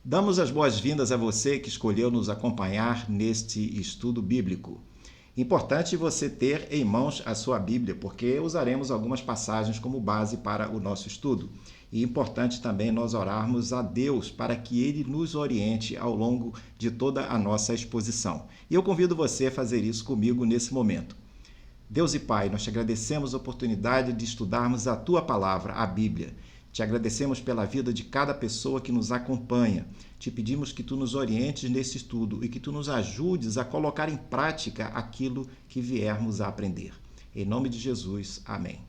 Damos as boas-vindas a você que escolheu nos acompanhar neste estudo bíblico. Importante você ter em mãos a sua Bíblia, porque usaremos algumas passagens como base para o nosso estudo. E importante também nós orarmos a Deus para que Ele nos oriente ao longo de toda a nossa exposição. E eu convido você a fazer isso comigo nesse momento. Deus e Pai, nós te agradecemos a oportunidade de estudarmos a Tua Palavra, a Bíblia. Te agradecemos pela vida de cada pessoa que nos acompanha. Te pedimos que Tu nos orientes nesse estudo e que Tu nos ajudes a colocar em prática aquilo que viermos a aprender. Em nome de Jesus, amém.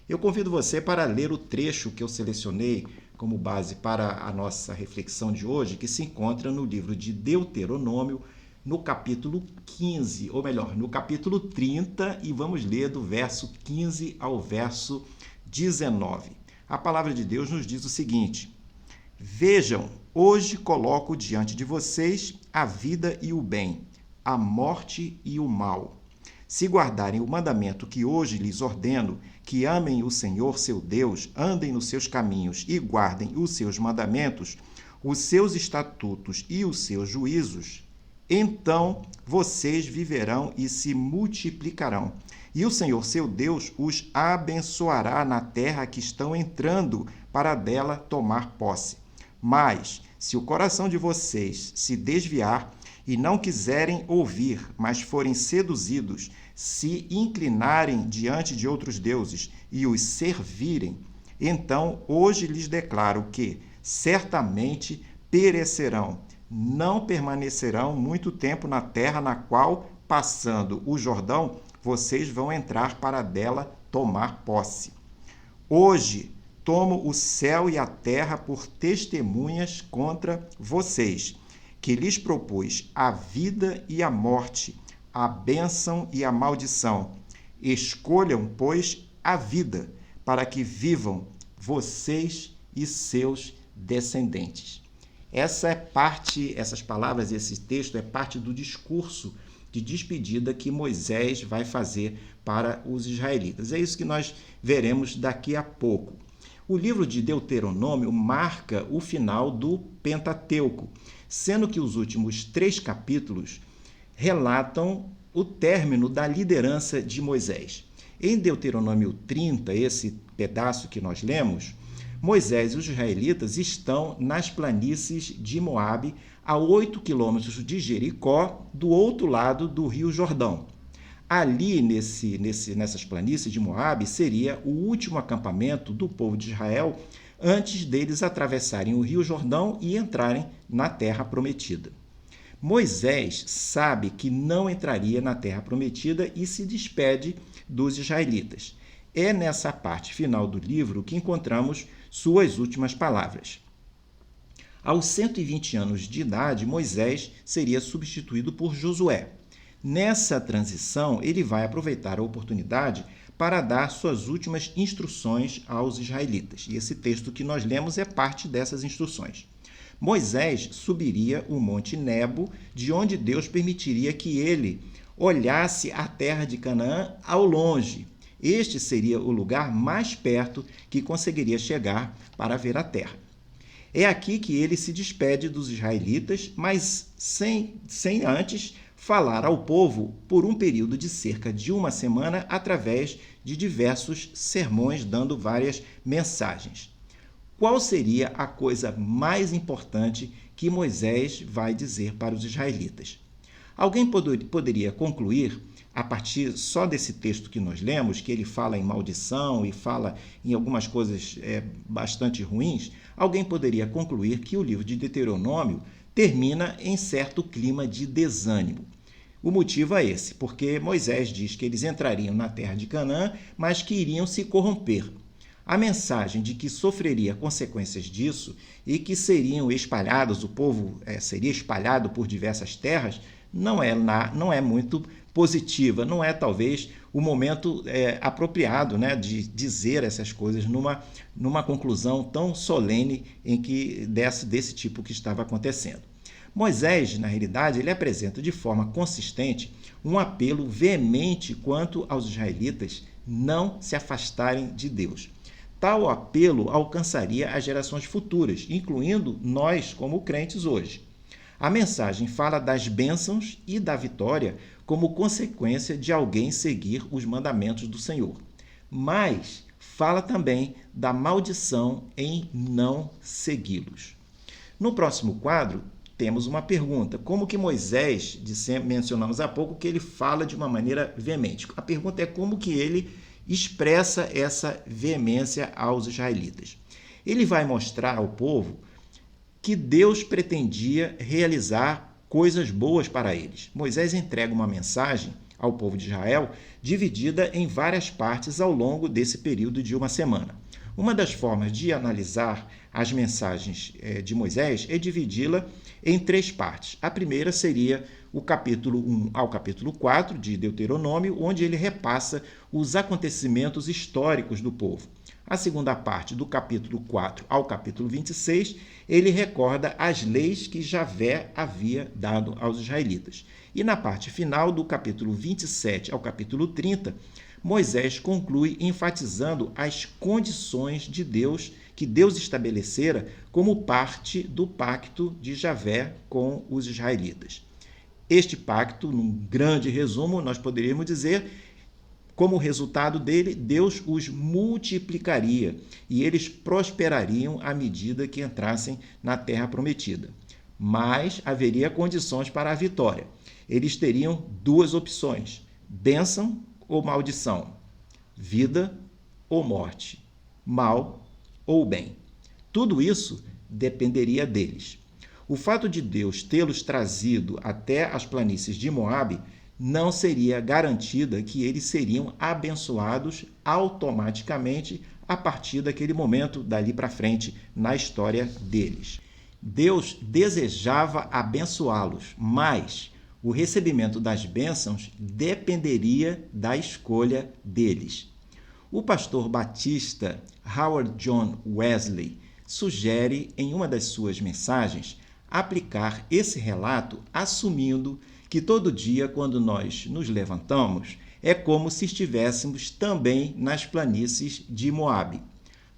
Eu convido você para ler o trecho que eu selecionei como base para a nossa reflexão de hoje, que se encontra no livro de Deuteronômio, no capítulo 15, ou melhor, no capítulo 30, e vamos ler do verso 15 ao verso 19. A palavra de Deus nos diz o seguinte: Vejam, hoje coloco diante de vocês a vida e o bem, a morte e o mal. Se guardarem o mandamento que hoje lhes ordeno, que amem o Senhor seu Deus, andem nos seus caminhos e guardem os seus mandamentos, os seus estatutos e os seus juízos, então vocês viverão e se multiplicarão. E o Senhor seu Deus os abençoará na terra que estão entrando para dela tomar posse. Mas, se o coração de vocês se desviar e não quiserem ouvir, mas forem seduzidos, se inclinarem diante de outros deuses e os servirem, então hoje lhes declaro que certamente perecerão, não permanecerão muito tempo na terra na qual, passando o Jordão, vocês vão entrar para dela tomar posse. Hoje tomo o céu e a terra por testemunhas contra vocês, que lhes propus a vida e a morte, a bênção e a maldição. Escolham, pois, a vida, para que vivam vocês e seus descendentes. Essas palavras, esse texto é parte do discurso de despedida que Moisés vai fazer para os israelitas. É isso que nós veremos daqui a pouco. O livro de Deuteronômio marca o final do Pentateuco, sendo que os últimos 3 capítulos relatam o término da liderança de Moisés. Em Deuteronômio 30, esse pedaço que nós lemos, Moisés e os israelitas estão nas planícies de Moabe, a 8 quilômetros de Jericó, do outro lado do Rio Jordão. Ali, nessas planícies de Moabe, seria o último acampamento do povo de Israel antes deles atravessarem o Rio Jordão e entrarem na Terra Prometida. Moisés sabe que não entraria na Terra Prometida e se despede dos israelitas. É nessa parte final do livro que encontramos suas últimas palavras. Aos 120 anos de idade, Moisés seria substituído por Josué. Nessa transição, ele vai aproveitar a oportunidade para dar suas últimas instruções aos israelitas. E esse texto que nós lemos é parte dessas instruções. Moisés subiria o Monte Nebo, de onde Deus permitiria que ele olhasse a terra de Canaã ao longe. Este seria o lugar mais perto que conseguiria chegar para ver a terra. É aqui que ele se despede dos israelitas, mas sem antes falar ao povo por um período de cerca de 1 semana através de diversos sermões, dando várias mensagens. Qual seria a coisa mais importante que Moisés vai dizer para os israelitas? Alguém poderia concluir, a partir só desse texto que nós lemos, que ele fala em maldição e fala em algumas coisas bastante ruins, alguém poderia concluir que o livro de Deuteronômio termina em certo clima de desânimo. O motivo é esse, porque Moisés diz que eles entrariam na terra de Canaã, mas que iriam se corromper. A mensagem de que sofreria consequências disso e que seriam espalhados, o povo seria espalhado por diversas terras, não é muito positiva, não é talvez o momento apropriado, né, de dizer essas coisas numa conclusão tão solene desse tipo que estava acontecendo. Moisés, na realidade, ele apresenta de forma consistente um apelo veemente quanto aos israelitas não se afastarem de Deus. tal apelo alcançaria as gerações futuras, incluindo nós como crentes hoje. A mensagem fala das bênçãos e da vitória como consequência de alguém seguir os mandamentos do Senhor. Mas fala também da maldição em não segui-los. No próximo quadro, temos uma pergunta. Como que Moisés, mencionamos há pouco, que ele fala de uma maneira veemente? A pergunta é como que ele expressa essa veemência aos israelitas. Ele vai mostrar ao povo que Deus pretendia realizar coisas boas para eles. Moisés entrega uma mensagem ao povo de Israel dividida em várias partes ao longo desse período de uma semana. Uma das formas de analisar as mensagens de Moisés é dividi-la em 3 partes. A primeira seria o capítulo 1 ao capítulo 4 de Deuteronômio, onde ele repassa os acontecimentos históricos do povo. A segunda parte, do capítulo 4 ao capítulo 26, ele recorda as leis que Javé havia dado aos israelitas. E na parte final, do capítulo 27 ao capítulo 30, Moisés conclui enfatizando as condições de Deus, que Deus estabelecera como parte do pacto de Javé com os israelitas. Este pacto, num grande resumo, nós poderíamos dizer, como resultado dele, Deus os multiplicaria e eles prosperariam à medida que entrassem na terra prometida. Mas haveria condições para a vitória. Eles teriam 2 opções: bênção ou maldição, vida ou morte, mal ou bem. Tudo isso dependeria deles. O fato de Deus tê-los trazido até as planícies de Moabe não seria garantida que eles seriam abençoados automaticamente a partir daquele momento, dali para frente, na história deles. Deus desejava abençoá-los, mas o recebimento das bênçãos dependeria da escolha deles. O pastor batista Howard John Wesley sugere, em uma das suas mensagens, aplicar esse relato assumindo que todo dia, quando nós nos levantamos, é como se estivéssemos também nas planícies de Moabe.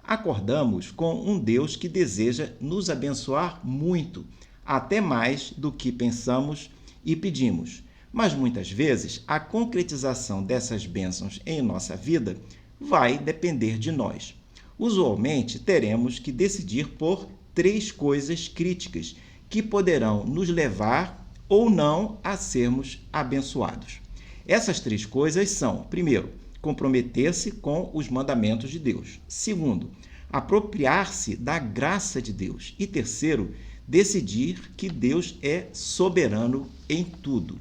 Acordamos com um Deus que deseja nos abençoar muito, até mais do que pensamos e pedimos. Mas muitas vezes a concretização dessas bênçãos em nossa vida vai depender de nós. Usualmente teremos que decidir por 3 coisas críticas que poderão nos levar ou não a sermos abençoados. Essas 3 coisas são: primeiro, comprometer-se com os mandamentos de Deus; segundo, apropriar-se da graça de Deus; e terceiro, decidir que Deus é soberano em tudo.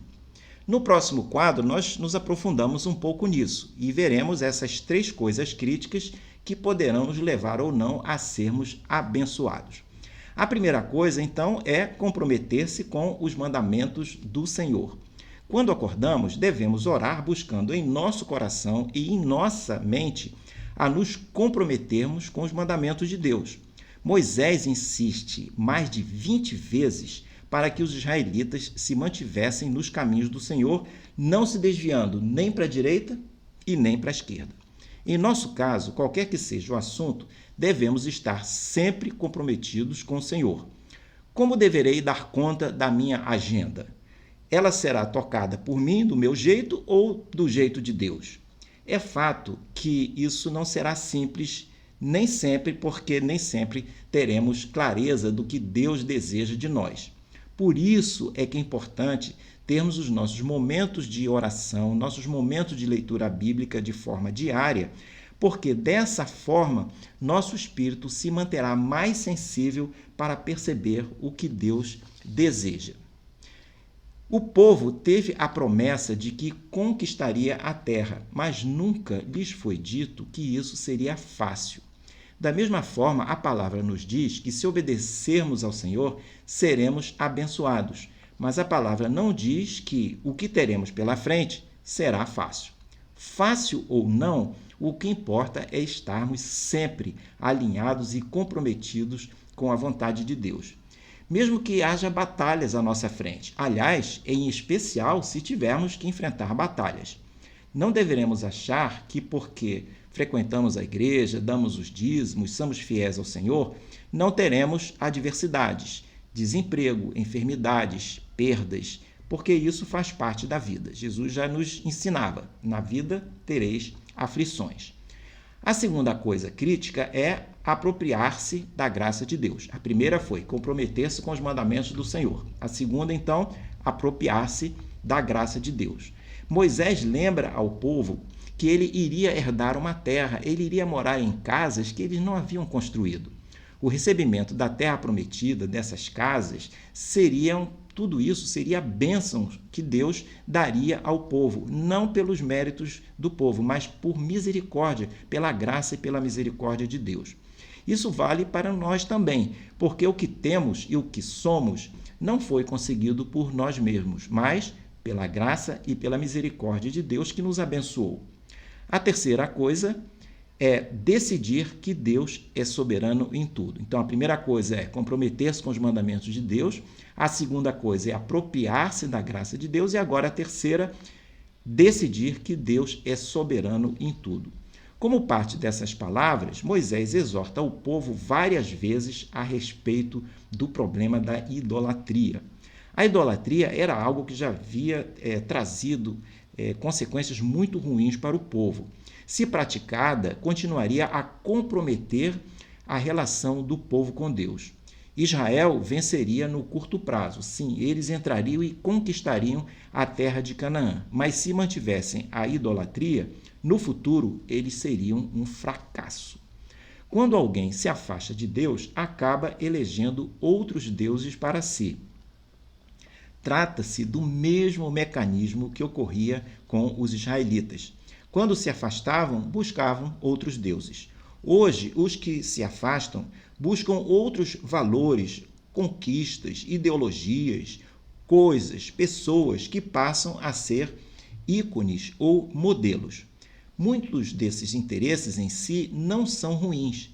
No próximo quadro, nós nos aprofundamos um pouco nisso e veremos essas 3 coisas críticas que poderão nos levar ou não a sermos abençoados. A primeira coisa, então, é comprometer-se com os mandamentos do Senhor. Quando acordamos, devemos orar buscando em nosso coração e em nossa mente a nos comprometermos com os mandamentos de Deus. Moisés insiste mais de 20 vezes para que os israelitas se mantivessem nos caminhos do Senhor, não se desviando nem para a direita e nem para a esquerda. Em nosso caso, qualquer que seja o assunto, devemos estar sempre comprometidos com o Senhor. Como deverei dar conta da minha agenda? Ela será tocada por mim, do meu jeito ou do jeito de Deus? É fato que isso não será simples, nem sempre, porque nem sempre teremos clareza do que Deus deseja de nós. Por isso é que é importante termos os nossos momentos de oração, nossos momentos de leitura bíblica de forma diária, porque dessa forma nosso espírito se manterá mais sensível para perceber o que Deus deseja. O povo teve a promessa de que conquistaria a terra, mas nunca lhes foi dito que isso seria fácil. Da mesma forma, a palavra nos diz que se obedecermos ao Senhor, seremos abençoados. Mas a palavra não diz que o que teremos pela frente será fácil. Fácil ou não, o que importa é estarmos sempre alinhados e comprometidos com a vontade de Deus. Mesmo que haja batalhas à nossa frente. Aliás, em especial se tivermos que enfrentar batalhas. Não deveremos achar que porque frequentamos a igreja, damos os dízimos, somos fiéis ao Senhor, não teremos adversidades, desemprego, enfermidades, perdas, porque isso faz parte da vida. Jesus já nos ensinava: na vida tereis aflições. A segunda coisa crítica é apropriar-se da graça de Deus. A primeira foi comprometer-se com os mandamentos do Senhor. A segunda, então, apropriar-se da graça de Deus. Moisés lembra ao povo que ele iria herdar uma terra, ele iria morar em casas que eles não haviam construído. O recebimento da terra prometida, dessas casas, tudo isso seria bênçãos que Deus daria ao povo, não pelos méritos do povo, mas por misericórdia, pela graça e pela misericórdia de Deus. Isso vale para nós também, porque o que temos e o que somos não foi conseguido por nós mesmos, mas pela graça e pela misericórdia de Deus que nos abençoou. A terceira coisa é decidir que Deus é soberano em tudo. Então, a primeira coisa é comprometer-se com os mandamentos de Deus, a segunda coisa é apropriar-se da graça de Deus e agora a terceira, decidir que Deus é soberano em tudo. Como parte dessas palavras, Moisés exorta o povo várias vezes a respeito do problema da idolatria. A idolatria era algo que já havia trazido consequências muito ruins para o povo. Se praticada, continuaria a comprometer a relação do povo com Deus. Israel venceria no curto prazo. Sim, eles entrariam e conquistariam a terra de Canaã. Mas se mantivessem a idolatria, no futuro eles seriam um fracasso. Quando alguém se afasta de Deus, acaba elegendo outros deuses para si. Trata-se do mesmo mecanismo que ocorria com os israelitas. Quando se afastavam, buscavam outros deuses. Hoje, os que se afastam buscam outros valores, conquistas, ideologias, coisas, pessoas que passam a ser ícones ou modelos. Muitos desses interesses em si não são ruins,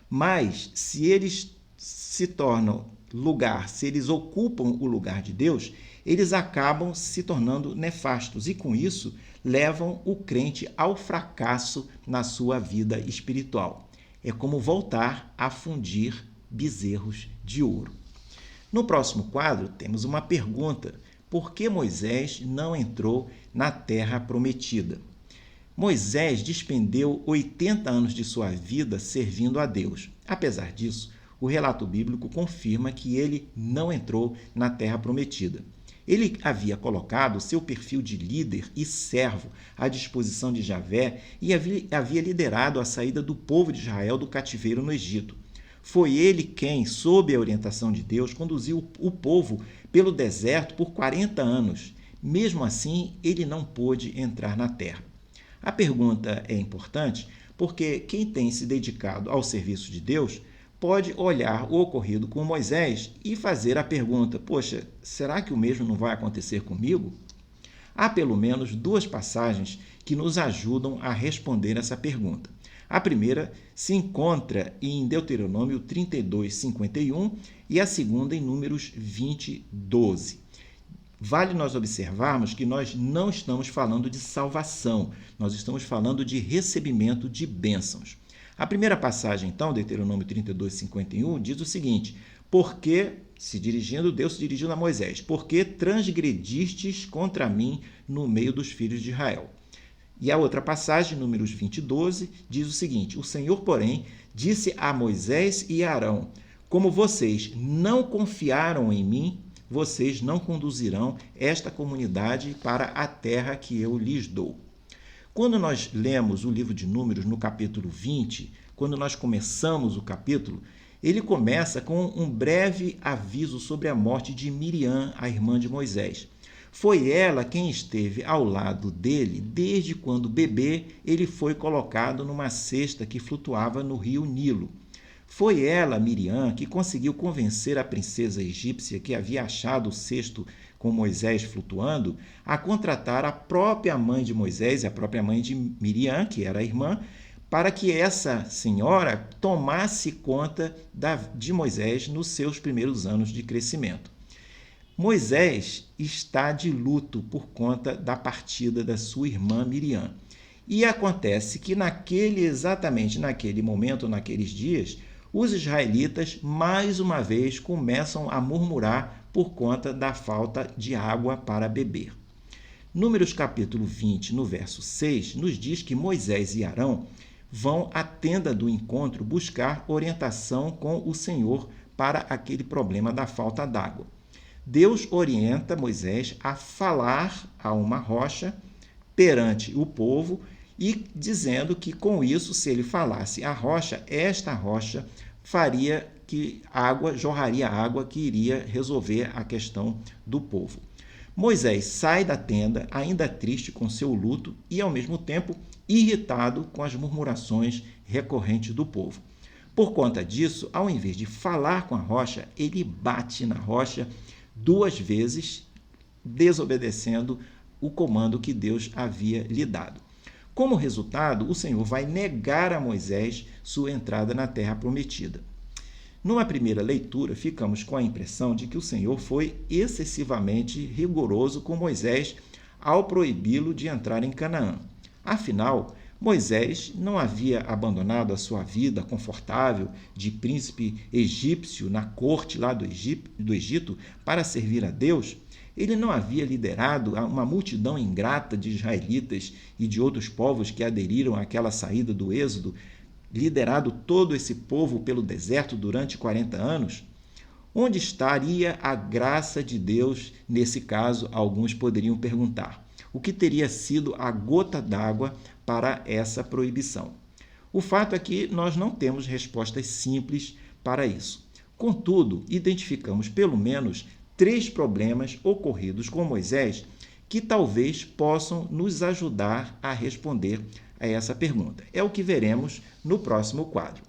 mas se eles se tornam lugar, se eles ocupam o lugar de Deus, eles acabam se tornando nefastos e, com isso, levam o crente ao fracasso na sua vida espiritual. É como voltar a fundir bezerros de ouro. No próximo quadro, temos uma pergunta: por que Moisés não entrou na terra prometida? Moisés despendeu 80 anos de sua vida servindo a Deus. Apesar disso, o relato bíblico confirma que ele não entrou na terra prometida. Ele havia colocado seu perfil de líder e servo à disposição de Javé e havia liderado a saída do povo de Israel do cativeiro no Egito. Foi ele quem, sob a orientação de Deus, conduziu o povo pelo deserto por 40 anos. Mesmo assim, ele não pôde entrar na terra. A pergunta é importante porque quem tem se dedicado ao serviço de Deus pode olhar o ocorrido com Moisés e fazer a pergunta: poxa, será que o mesmo não vai acontecer comigo? Há pelo menos duas passagens que nos ajudam a responder essa pergunta. A primeira se encontra em Deuteronômio 32, 51 e a segunda em Números 20, 12. Vale nós observarmos que nós não estamos falando de salvação, nós estamos falando de recebimento de bênçãos. A primeira passagem, então, Deuteronômio 32, 51, diz o seguinte: porque, Deus se dirigindo a Moisés, porque transgredistes contra mim no meio dos filhos de Israel. E a outra passagem, Números 20, 12, diz o seguinte: o Senhor, porém, disse a Moisés e a Arão: como vocês não confiaram em mim, vocês não conduzirão esta comunidade para a terra que eu lhes dou. Quando nós lemos o livro de Números no capítulo 20, quando nós começamos o capítulo, ele começa com um breve aviso sobre a morte de Miriam, a irmã de Moisés. Foi ela quem esteve ao lado dele desde quando bebê ele foi colocado numa cesta que flutuava no rio Nilo. Foi ela, Miriam, que conseguiu convencer a princesa egípcia que havia achado o cesto com Moisés flutuando a contratar a própria mãe de Moisés, a própria mãe de Miriam, que era a irmã, para que essa senhora tomasse conta de Moisés nos seus primeiros anos de crescimento. Moisés está de luto por conta da partida da sua irmã Miriam. E acontece que exatamente naquele momento, naqueles dias, os israelitas mais uma vez começam a murmurar por conta da falta de água para beber. Números capítulo 20, no verso 6, nos diz que Moisés e Arão vão à tenda do encontro buscar orientação com o Senhor para aquele problema da falta d'água. Deus orienta Moisés a falar a uma rocha perante o povo e dizendo que com isso, se ele falasse à rocha, esta rocha faria que jorraria água que iria resolver a questão do povo. Moisés sai da tenda, ainda triste com seu luto e, ao mesmo tempo, irritado com as murmurações recorrentes do povo. Por conta disso, ao invés de falar com a rocha, ele bate na rocha 2 vezes, desobedecendo o comando que Deus havia lhe dado. Como resultado, o Senhor vai negar a Moisés sua entrada na terra prometida. Numa primeira leitura, ficamos com a impressão de que o Senhor foi excessivamente rigoroso com Moisés ao proibi-lo de entrar em Canaã. Afinal, Moisés não havia abandonado a sua vida confortável de príncipe egípcio na corte lá do Egito para servir a Deus. Ele não havia liderado uma multidão ingrata de israelitas e de outros povos que aderiram àquela saída do Êxodo, liderado todo esse povo pelo deserto durante 40 anos? Onde estaria a graça de Deus nesse caso? Alguns poderiam perguntar. O que teria sido a gota d'água para essa proibição? O fato é que nós não temos respostas simples para isso. Contudo, identificamos pelo menos 3 problemas ocorridos com Moisés que talvez possam nos ajudar a responder a essa pergunta. É o que veremos no próximo quadro.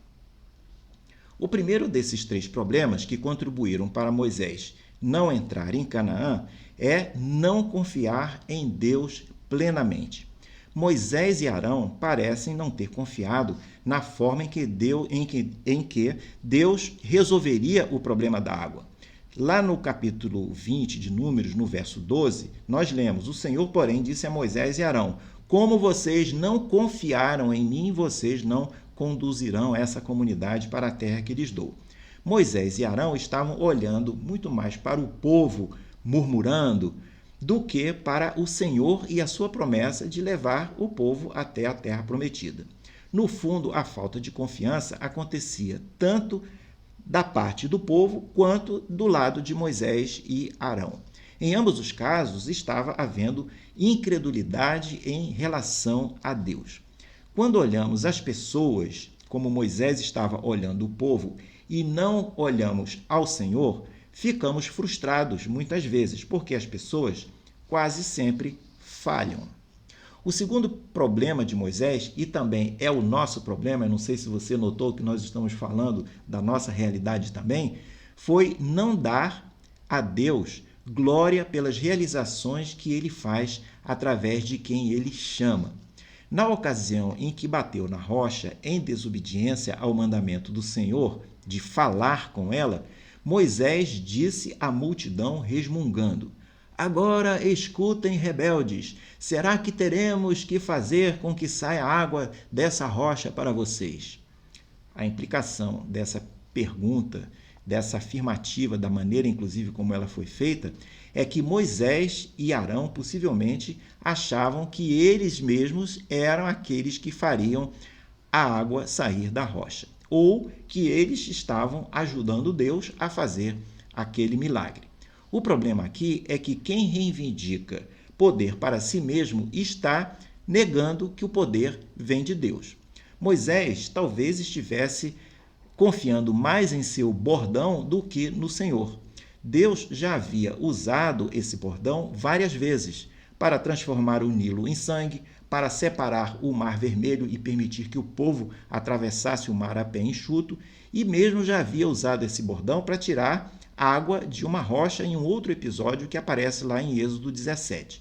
O primeiro desses 3 problemas que contribuíram para Moisés não entrar em Canaã é não confiar em Deus plenamente. Moisés e Arão parecem não ter confiado na forma em que Deus resolveria o problema da água. Lá no capítulo 20 de Números, no verso 12, nós lemos: "O Senhor, porém, disse a Moisés e Arão: Como vocês não confiaram em mim, vocês não conduzirão essa comunidade para a terra que lhes dou." Moisés e Arão estavam olhando muito mais para o povo murmurando do que para o Senhor e a sua promessa de levar o povo até a terra prometida. No fundo, a falta de confiança acontecia tanto da parte do povo quanto do lado de Moisés e Arão. Em ambos os casos, estava havendo incredulidade em relação a Deus. Quando olhamos as pessoas, como Moisés estava olhando o povo, e não olhamos ao Senhor, ficamos frustrados muitas vezes, porque as pessoas quase sempre falham. O segundo problema de Moisés, e também é o nosso problema, eu não sei se você notou que nós estamos falando da nossa realidade também, foi não dar a Deus glória pelas realizações que ele faz através de quem ele chama. Na ocasião em que bateu na rocha, em desobediência ao mandamento do Senhor de falar com ela, Moisés disse à multidão resmungando: "Agora escutem, rebeldes, será que teremos que fazer com que saia água dessa rocha para vocês?" A implicação dessa pergunta, dessa afirmativa, da maneira inclusive como ela foi feita, é que Moisés e Arão possivelmente achavam que eles mesmos eram aqueles que fariam a água sair da rocha, ou que eles estavam ajudando Deus a fazer aquele milagre. O problema aqui é que quem reivindica poder para si mesmo está negando que o poder vem de Deus. Moisés talvez estivesse confiando mais em seu bordão do que no Senhor. Deus já havia usado esse bordão várias vezes para transformar o Nilo em sangue, para separar o Mar Vermelho e permitir que o povo atravessasse o mar a pé enxuto, e mesmo já havia usado esse bordão para tirar água de uma rocha em um outro episódio que aparece lá em Êxodo 17.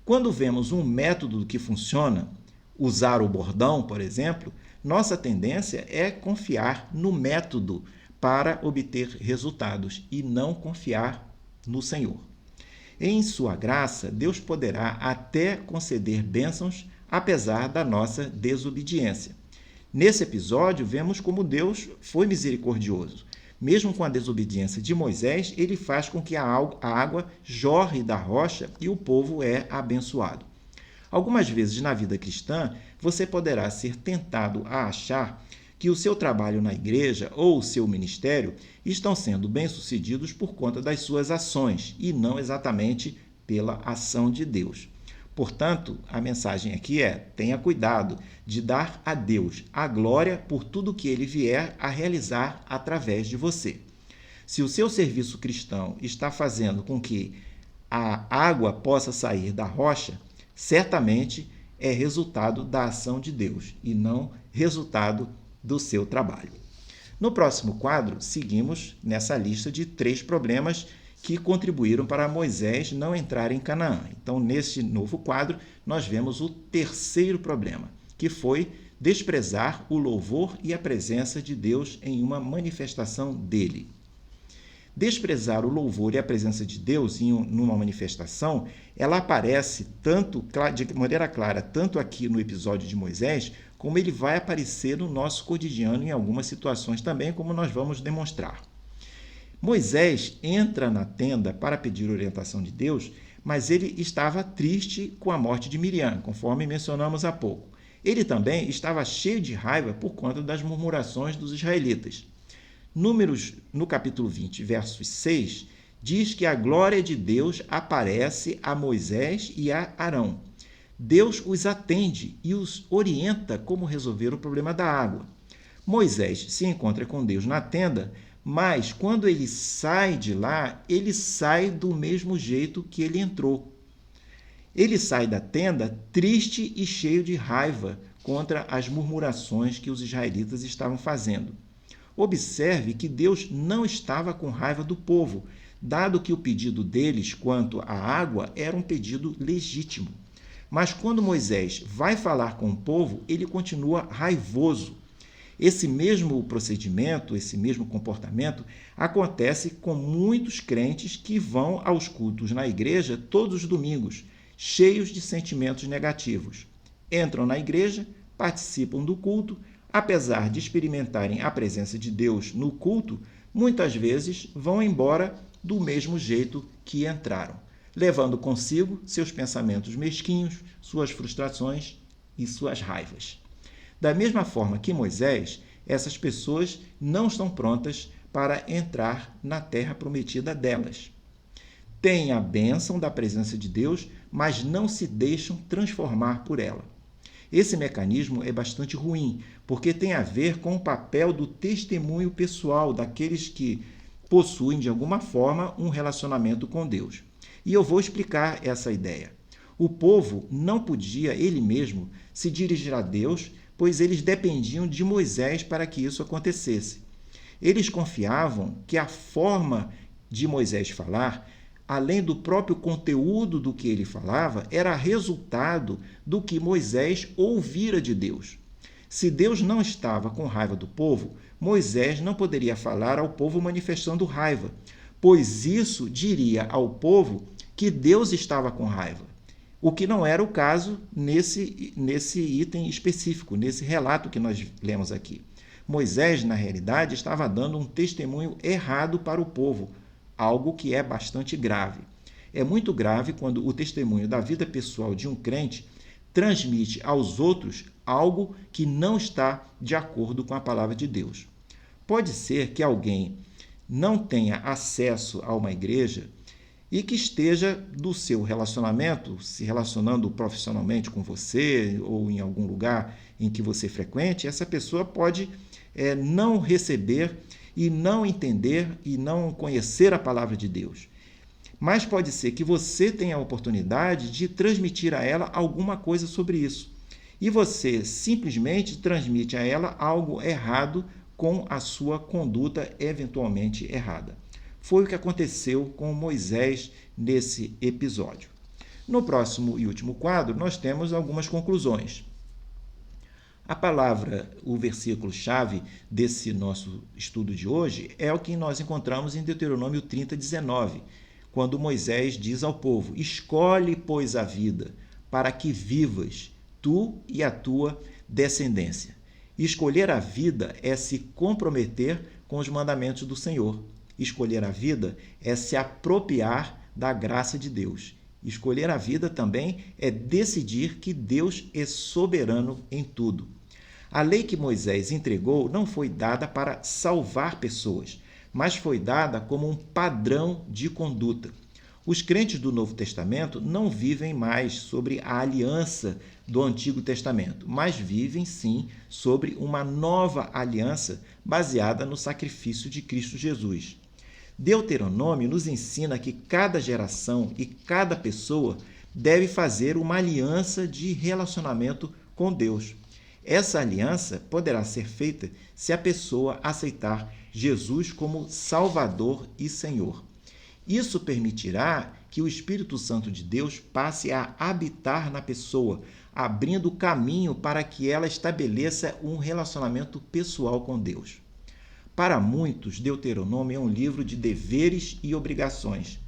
Quando vemos um método que funciona, usar o bordão, por exemplo, nossa tendência é confiar no método para obter resultados e não confiar no Senhor. Em sua graça, Deus poderá até conceder bênçãos apesar da nossa desobediência. Nesse episódio, vemos como Deus foi misericordioso. Mesmo com a desobediência de Moisés, ele faz com que a água jorre da rocha e o povo é abençoado. Algumas vezes na vida cristã, você poderá ser tentado a achar que o seu trabalho na igreja ou o seu ministério estão sendo bem-sucedidos por conta das suas ações e não exatamente pela ação de Deus. Portanto, a mensagem aqui é: tenha cuidado de dar a Deus a glória por tudo que ele vier a realizar através de você. Se o seu serviço cristão está fazendo com que a água possa sair da rocha, certamente é resultado da ação de Deus e não resultado do seu trabalho. No próximo quadro, seguimos nessa lista de 3 problemas que contribuíram para Moisés não entrar em Canaã. Então, neste novo quadro, nós vemos o 3º problema, que foi desprezar o louvor e a presença de Deus em uma manifestação dele. Desprezar o louvor e a presença de Deus numa manifestação, ela aparece de maneira clara, tanto aqui no episódio de Moisés, como ele vai aparecer no nosso cotidiano em algumas situações também, como nós vamos demonstrar. Moisés entra na tenda para pedir orientação de Deus, mas ele estava triste com a morte de Miriam, conforme mencionamos há pouco. Ele também estava cheio de raiva por conta das murmurações dos israelitas. Números, no capítulo 20, verso 6, diz que a glória de Deus aparece a Moisés e a Arão. Deus os atende e os orienta como resolver o problema da água. Moisés se encontra com Deus na tenda, mas quando ele sai de lá, ele sai do mesmo jeito que ele entrou. Ele sai da tenda triste e cheio de raiva contra as murmurações que os israelitas estavam fazendo. Observe que Deus não estava com raiva do povo, dado que o pedido deles quanto à água era um pedido legítimo. Mas quando Moisés vai falar com o povo, ele continua raivoso. Esse mesmo procedimento, esse mesmo comportamento acontece com muitos crentes que vão aos cultos na igreja todos os domingos, cheios de sentimentos negativos. Entram na igreja, participam do culto, apesar de experimentarem a presença de Deus no culto, muitas vezes vão embora do mesmo jeito que entraram, levando consigo seus pensamentos mesquinhos, suas frustrações e suas raivas. Da mesma forma que Moisés, essas pessoas não estão prontas para entrar na terra prometida delas. Têm a bênção da presença de Deus, mas não se deixam transformar por ela. Esse mecanismo é bastante ruim, porque tem a ver com o papel do testemunho pessoal daqueles que possuem, de alguma forma, um relacionamento com Deus. E eu vou explicar essa ideia. O povo não podia, ele mesmo, se dirigir a Deus, pois eles dependiam de Moisés para que isso acontecesse. Eles confiavam que a forma de Moisés falar, além do próprio conteúdo do que ele falava, era resultado do que Moisés ouvira de Deus. Se Deus não estava com raiva do povo, Moisés não poderia falar ao povo manifestando raiva, pois isso diria ao povo que Deus estava com raiva. O que não era o caso nesse item específico, nesse relato que nós lemos aqui. Moisés, na realidade, estava dando um testemunho errado para o povo, algo que é bastante grave. É muito grave quando o testemunho da vida pessoal de um crente transmite aos outros algo que não está de acordo com a palavra de Deus. Pode ser que alguém não tenha acesso a uma igreja e que esteja do seu relacionamento, se relacionando profissionalmente com você ou em algum lugar em que você frequente, essa pessoa pode não receber e não entender e não conhecer a palavra de Deus. Mas pode ser que você tenha a oportunidade de transmitir a ela alguma coisa sobre isso. E você simplesmente transmite a ela algo errado com a sua conduta eventualmente errada. Foi o que aconteceu com Moisés nesse episódio. No próximo e último quadro, nós temos algumas conclusões. A palavra, o versículo-chave desse nosso estudo de hoje é o que nós encontramos em Deuteronômio 30:19, quando Moisés diz ao povo: escolhe, pois, a vida, para que vivas, tu e a tua descendência. Escolher a vida é se comprometer com os mandamentos do Senhor. Escolher a vida é se apropriar da graça de Deus. Escolher a vida também é decidir que Deus é soberano em tudo. A lei que Moisés entregou não foi dada para salvar pessoas, mas foi dada como um padrão de conduta. Os crentes do Novo Testamento não vivem mais sobre a aliança do Antigo Testamento, mas vivem sim sobre uma nova aliança baseada no sacrifício de Cristo Jesus. Deuteronômio nos ensina que cada geração e cada pessoa deve fazer uma aliança de relacionamento com Deus. Essa aliança poderá ser feita se a pessoa aceitar Jesus como Salvador e Senhor. Isso permitirá que o Espírito Santo de Deus passe a habitar na pessoa, abrindo caminho para que ela estabeleça um relacionamento pessoal com Deus. Para muitos, Deuteronômio é um livro de deveres e obrigações.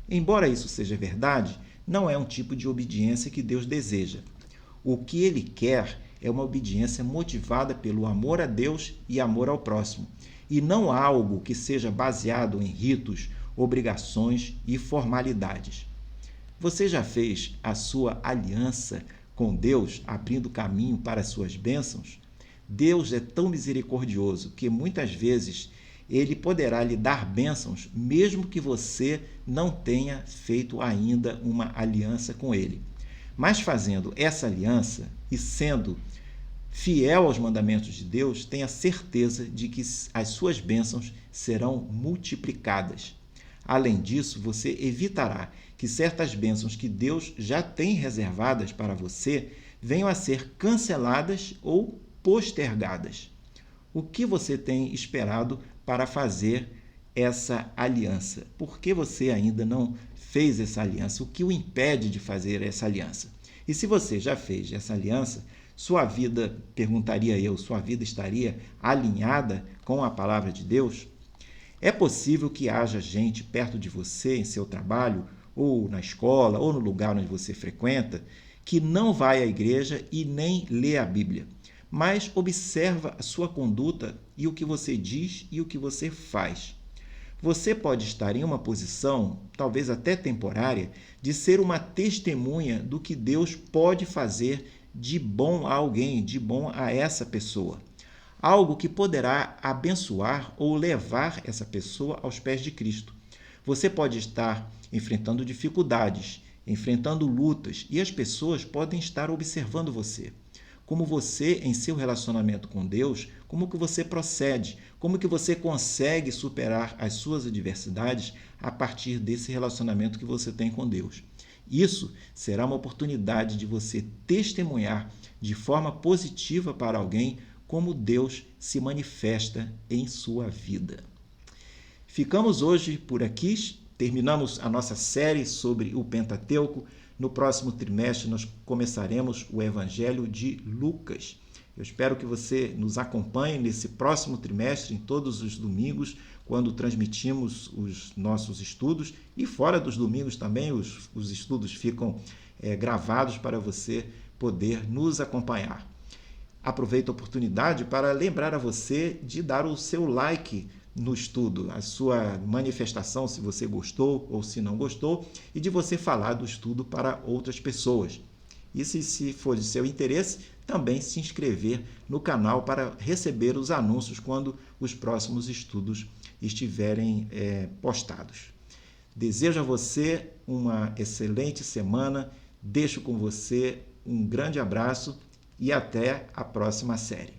Embora isso seja verdade, não é um tipo de obediência que Deus deseja. O que ele quer é uma obediência motivada pelo amor a Deus e amor ao próximo, e não algo que seja baseado em ritos, obrigações e formalidades. Você já fez a sua aliança com Deus, abrindo caminho para as suas bênçãos? Deus é tão misericordioso que muitas vezes ele poderá lhe dar bênçãos, mesmo que você não tenha feito ainda uma aliança com ele. Mas fazendo essa aliança e sendo fiel aos mandamentos de Deus, tenha certeza de que as suas bênçãos serão multiplicadas. Além disso, você evitará que certas bênçãos que Deus já tem reservadas para você venham a ser canceladas ou postergadas. O que você tem esperado para fazer essa aliança? Por que você ainda não fez essa aliança? O que o impede de fazer essa aliança? E se você já fez essa aliança, sua vida, perguntaria eu, sua vida estaria alinhada com a palavra de Deus? É possível que haja gente perto de você, em seu trabalho, ou na escola, ou no lugar onde você frequenta, que não vai à igreja e nem lê a Bíblia, mas observa a sua conduta e o que você diz e o que você faz. Você pode estar em uma posição, talvez até temporária, de ser uma testemunha do que Deus pode fazer de bom a alguém, de bom a essa pessoa. Algo que poderá abençoar ou levar essa pessoa aos pés de Cristo. Você pode estar enfrentando dificuldades, enfrentando lutas, e as pessoas podem estar observando você. Como você, em seu relacionamento com Deus, como que você procede, como que você consegue superar as suas adversidades a partir desse relacionamento que você tem com Deus. Isso será uma oportunidade de você testemunhar de forma positiva para alguém como Deus se manifesta em sua vida. Ficamos hoje por aqui, terminamos a nossa série sobre o Pentateuco. No próximo trimestre nós começaremos o Evangelho de Lucas. Eu espero que você nos acompanhe nesse próximo trimestre, em todos os domingos, quando transmitimos os nossos estudos, e fora dos domingos também os estudos ficam gravados para você poder nos acompanhar. Aproveito a oportunidade para lembrar a você de dar o seu like no estudo, a sua manifestação, se você gostou ou se não gostou, e de você falar do estudo para outras pessoas. E se for de seu interesse, também se inscrever no canal para receber os anúncios quando os próximos estudos estiverem postados. Desejo a você uma excelente semana, deixo com você um grande abraço e até a próxima série.